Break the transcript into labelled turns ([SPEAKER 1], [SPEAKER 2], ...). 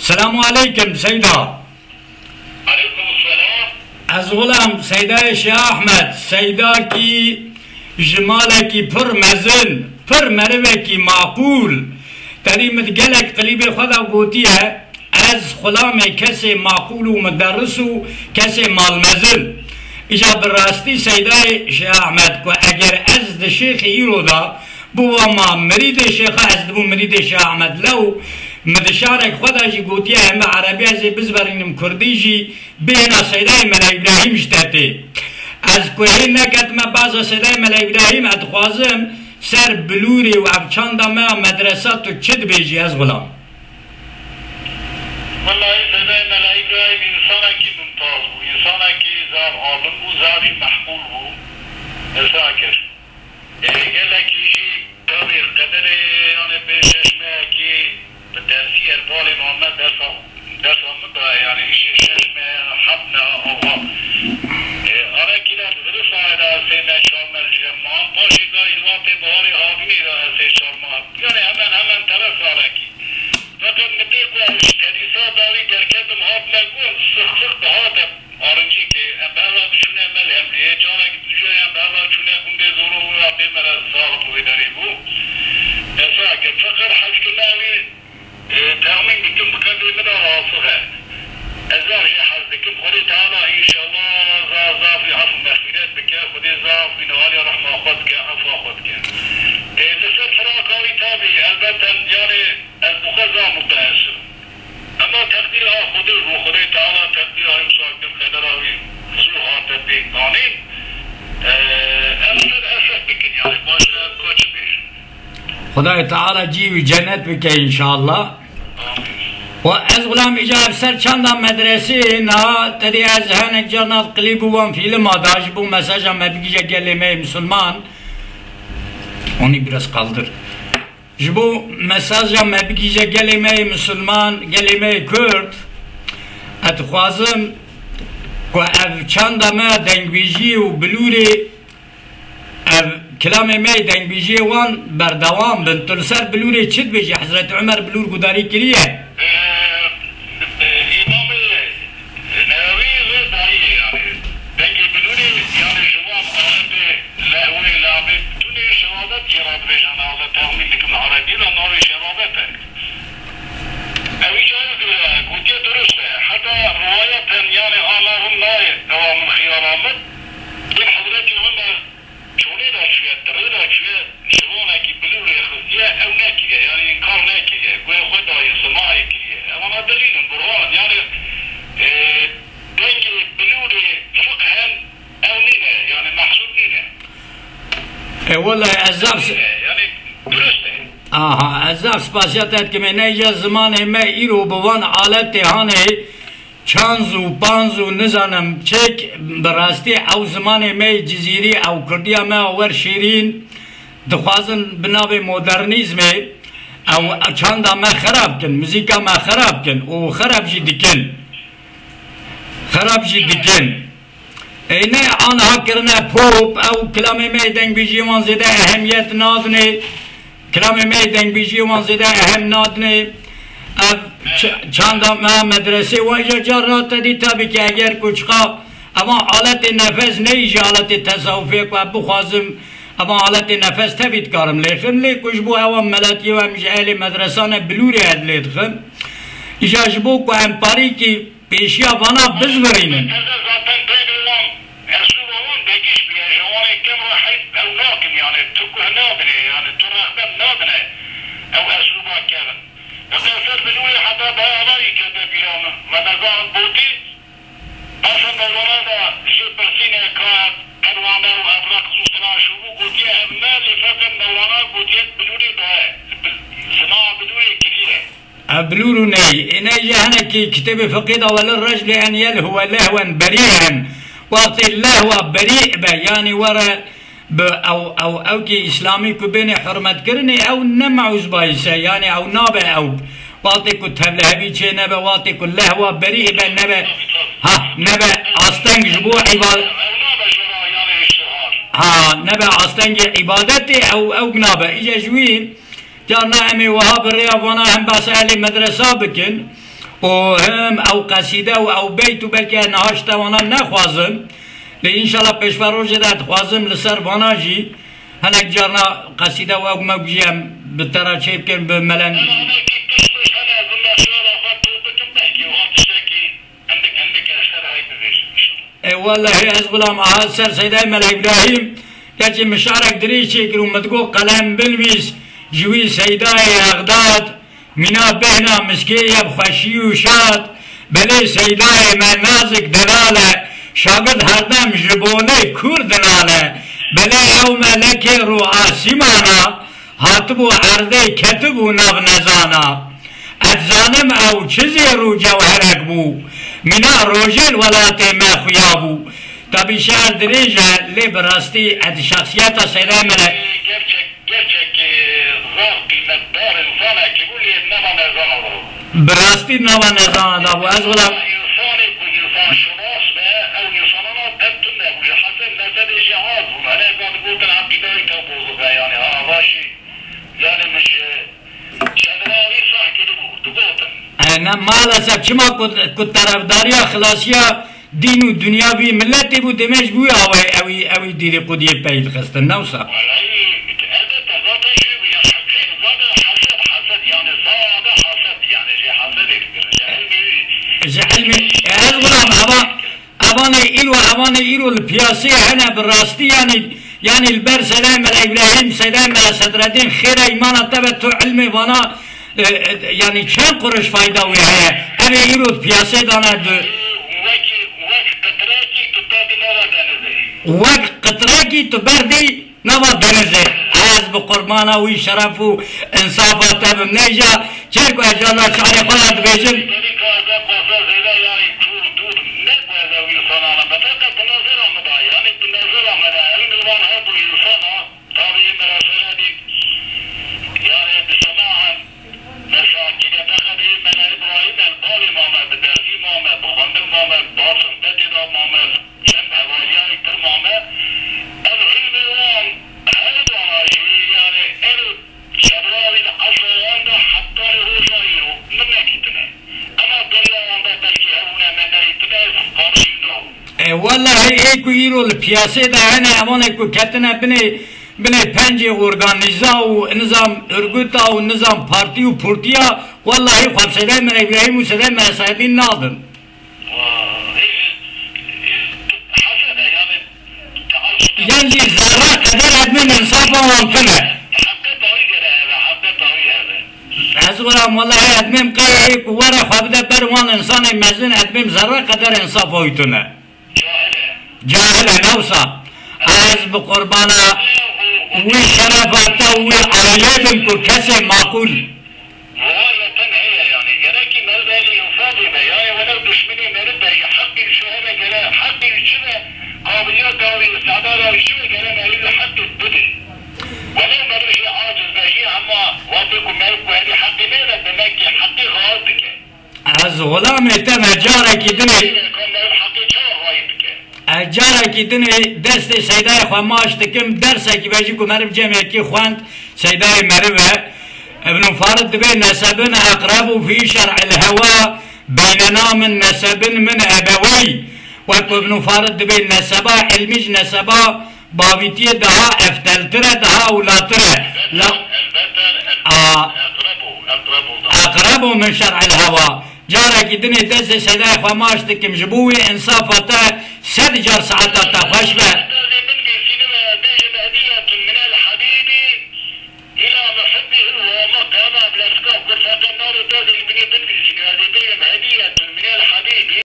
[SPEAKER 1] السلام عليكم سيدة.
[SPEAKER 2] عليكم السلام.
[SPEAKER 1] از غلام سيدة شيخ أحمد سيدة كي جمالك پر مزن پر مروكي معقول تريمت قلق قليبي خدا قوتيها از غلام كسي معقول ومدرس كسي مال مزن إجا بالراستي سيدة شيخ أحمد كو أجر أزد شيخ إيرو دا بو ما مريد شيخ أزد بو مريد شيخ أحمد لو مدشارك خدا جي قوتيا هم عربية زي بزبرينم كردي جي بينا سيداي ملا إبراهيم جتاتي از كوهين نكت ما بعض سيداي ملا إبراهيم اتخوازم سر بلوري و افچاندا ما مدرسات تو چد بيجي از غلام.
[SPEAKER 2] والله سيداي ملا إبراهيم إنسانا كي ممتاز بو إنسانا كي زار عالم بو زاري محقول بو نساكر قال لك يجي طابي قدر يعني بيشش ما كي بالتأثير البالي محمد درس مدة يعني شش ما حبنا أوها أنا كده درس على سينا شامل جمعان باشي دا الوقت بهاري هاقني دا سي شامل يعني همان ترس على كي فقط نبيق وش كنيسة داوي دركتم هاب نقول سخ بهاتم آرنجي كي أمبارا بشونه ملهم ليه جانا كتجوه أمبارا شونه كنده زورو وعبي مرا صاحب ويداري بو نساكر فقط حج كلاوي تأمين بكم بقدر من راسها أزار شيء حظكم خدي تعالى إن شاء الله زاف عفو مغفرات بك خدي زاف من والي رحمة أخذك عفو أخذك لسه فراقاوي تابي البته يعني المخزى متأثر أما تقدير خدي وخدي تعالى تقدير يمساك الخدراوي سوها تبين قانين أسف بكن يعني باشا كوتش بيش
[SPEAKER 1] خدای تعالی جیوی جنت بکه انشاءالله و از غلام اجاب سر چند مدرسه نه تدی از هنگ جنات قلیب وان فیلم آداج بو مساج هم بگیجه کلمه مسلمان اونی biraz kaldır جبو مساج هم بگیجه کلمه مسلمان کلمه کرد اتخوازم که اف چند ما دنگویجی و بلوری كلامي ما يدين بيجي وان بردوام بنتلسر بلوري تشد بيجي حضرت عمر بلور قداري كريه
[SPEAKER 2] إمام النووي غير داعي يعني دنجي بلوري يعني جواب عربي لهوي لعبي توني شرابات جراد بيجان على تأمين لكم العربي لنوري شراباتك أوي جايز قلت درسته حتى رواية يعني آلهم لا من خيارامت من حضرت عمر شوني لا شوية تريلا شوية شوونا كي بلوري خزية أو ناكية يعني إنكار ناكية قوي خدا يصنعي كية أما دليل برهان يعني دنجي بلوري فقها أو نينا يعني محسوب نينا
[SPEAKER 1] والله أزاف
[SPEAKER 2] يعني درسته
[SPEAKER 1] أزاف سپاسیاتت که من ایجا زمان ما ایرو بوان آلت هانه چانزو پانزو نزانم چک براستی او زمان می جزیری او کردیا ما ور شیرین دخوازن بناو مدرنیزم او چاندا ما خراب کن موزیکا ما خراب کن او خراب جی دکن اینه آنها کرنه پوپ او کلام می دنگ بیجی وان زده اهمیت نادنه کلام می دنگ بیجی وان زده اهم نادنه چند ما مدرسه وانجا جارات دی تابی که اگر کچقا اما حالت نفس نیجی حالت تصوفی که بخوازم اما حالت نفس تبید کارم لیخن لی کش بو اوام ملاتی و همیشه اهل مدرسان بلوری هد لیدخن ایجا جبو که امپاری که پیشیا وانا بزورینن
[SPEAKER 2] وكسر بلوي حتى بهاي كذا بيرام ونزان بودي أصلا مولانا دا شيء برسينه كات كروانا وأبرق سوسنا شو بودي أبنا لفكر مولانا بودي بلوري ده سماع بلوري كبيرة
[SPEAKER 1] بلورو ناي إن جهنا كي كتاب فقيد وللرجل أن يلهو لهوا بريئا وقت اللهو بريء يعني ورا او كي اسلامي كو بين حرمت كرني او نمعوز بايسا يعني او نابع او واطي كو تبلهبي چه نبا واطي كو لهوا بريء بن نبا ها نبا اصلا جبو عبادت نبا اصلا عبادتي او نابا اجا جوين جار نعمي وهاب الرياض وانا هم باس اهلي مدرسة بكن و هم او قصیده و او بیت و بلکه نهاشتا وانا نخوازم لی انشالله پیشفر روژه ده خوازم لسر وانا جی هنک جارنا قصیده و او مگجیم بترا چه بکن بملن والله از غلام آهاد سر سیدای ملک ابراهیم که مشارک دری چکر و مدگو قلم بنویس جوی سیدای اغداد مینا بهنا مسکی یب خوشی و شاد بله سیدای من نازک دلاله شاگرد هردم جبونه کردناله بله او ملک رو آسیمانا هاتبو عرده کتبو ناب نزانا ادزانم او چیزی رو جوهرک بو مینا روژل ولات ما خویابو تابی شهر دریجه لی براستی اد شخصیت سیده ملک براستی نوا نزانه دابو از غلام نه مالسف چما کد طرفداری خلاصیا دین و دنیاوی ملتی بود دمیش بوی اوی دیری قدیه پید خستن نوسا علمی از غلام اوان ایرو الپیاسی هنه براستی یعنی البر سلام ابراهیم سلام صدردین خیر ایمان تبه تو علمی وانا یعنی چند قرش فایده ہوئی ہے ابھی ایرود پیاسے دانا وقت قطرہ کی تو بردی نوا دنزے عز بقربانہ ہوئی شرف و انصافہ تب نیجا چرکو اجالا شعر خلات بیجن والله ایکو ایرو الپیاسه ده هنه امان ایکو کتنه بنه پنج ارگانیزا و نظام ارگوتا و نظام پارتی و پورتیا والله خواب سیده من ابراهیم و سیده من سیدین نادن یعنی ذره قدر ادمین انصافا ممکنه از غرام والله ادمین قیه ایکو وره خواب ده بروان انسان مزین ادمین ذره قدر انصافا هایتونه جاهل نوسا از بقربانا وی شرفاتا وی علیدن کو کسی معقول از غلام تم جاره کی دنی جاره کی دنی دست سیدای خواماش تکم درسه کی بجی کو مرب جمعه کی خواند سیدای مربه ابن فارد بين نسب أقرب في شرع الهوى بيننا من نسب من أبوي وابن فارد بين نسبا علميج نسبا بابيتي دها افتلتره دها ولاتره لا أقرب من شرع الهوى جارك دني دز سيداي خماش تكم جبوي انصافته 100 جار ساعته خوش به